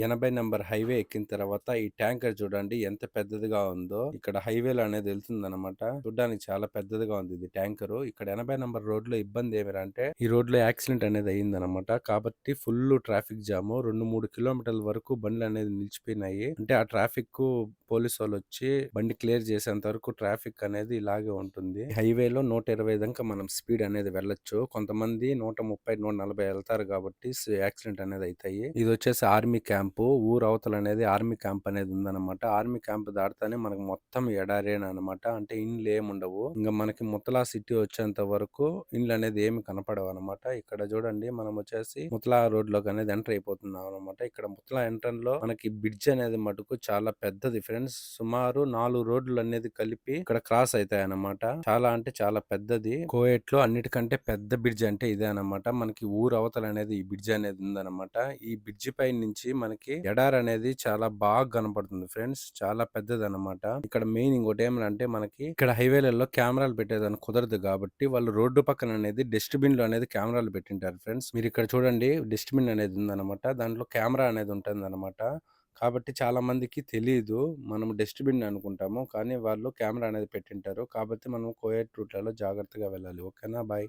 80 number highway ఎక్కిన తర్వాత ఈ ట్యాంకర్ చూడండి ఎంత పెద్దదిగా ఉందో. ఇక్కడ హైవేలో అనేది వెళ్తుందన్నమాట. చూడ్డానికి చాలా పెద్దదిగా ఉంది ఇది ట్యాంకరు. ఇక్కడ 80 నంబర్ రోడ్‌లో ఇబ్బంది ఏమిరా అంటే ఈ రోడ్‌లో యాక్సిడెంట్ అనేది అయిందన్నమాట. కాబట్టి ఫుల్లు ట్రాఫిక్ జాము. 2, 3 కిలోమీటర్ల వరకు బండ్లనేది నిలిచిపోయినాయి. అంటే ఆ ట్రాఫిక్కు పోలీసోళ్ళొచ్చి బండి క్లియర్ చేసేంత వరకు ట్రాఫిక్ అనేది ఇలాగే ఉంటుంది. హైవేలో 120 దాకా మనం స్పీడ్ అనేది వెళ్ళొచ్చు. కొంతమంది 130, 140 ఎళ్తారు కాబట్టి యాక్సిడెంట్ అనేది అయితాయి. ఇదొచ్చేసి ఆర్మీ క్యాంపు. ఊరు అవతల అనేది ఆర్మీ క్యాంప్ అనేది ఉందన్నమాట. ఆర్మీ క్యాంప్ దాటుతానే మనకు మొత్తం ఎడారేనన్నమాట. అంటే ఇండ్లేముండవు. ఇంక మనకి ముతలా సిటీ వచ్చేంత వరకు ఇండ్లనేది ఏమి కనపడవన్నమాట. ఇక్కడ చూడండి మనం వచ్చేసి ముతలా రోడ్‌లోకి అనేది ఎంటర్ అయిపోతున్నాం అన్నమాట. ఇక్కడ ముతలా ఎంట్రన్‌లో మనకి బ్రిడ్జ్ అనేది మటుకు చాలా పెద్దది ఫ్రెండ్స్. సుమారు 4 రోడ్లనేది కలిపి ఇక్కడ క్రాస్ అయితాయన్నమాట. చాలా అంటే చాలా పెద్దది. కోయేట్‌లో అన్నిటికంటే పెద్ద బ్రిడ్జ్ అంటే ఇదే అన్నమాట. మనకి ఊరు అవతల అనేది ఈ బ్రిడ్జ్ అనేది ఉందన్నమాట. ఈ బ్రిడ్జ్ పై నుంచి మనకి ఎడారి అనేది చాలా బాగా కనపడుతుంది ఫ్రెండ్స్. చాలా పెద్దదన్నమాట. ఇక్కడ మెయిన్ ఇంకోటి ఏమనంటే మనకి ఇక్కడ హైవేలలో కెమెరాలు పెట్టేదానికి కుదరదు కాబట్టి వాళ్ళు రోడ్డు పక్కన అనేది డస్ట్‌బిన్‌లో అనేది కెమెరాలు పెట్టింటారు ఫ్రెండ్స్. మీరు ఇక్కడ చూడండి డస్ట్‌బిన్ అనేది ఉందన్నమాట. దాంట్లో కెమెరా అనేది ఉంటుందన్నమాట. కాబట్టి చాలా మందికి తెలీదు. మనం డస్ట్‌బిన్ అనుకుంటాము. కానీ వాళ్ళు కెమెరా అనేది పెట్టింటారు. కాబట్టి మనం కోయేట్ రూట్‌లలో జాగ్రత్తగా వెళ్ళాలి. ఓకేనా? బాయ్.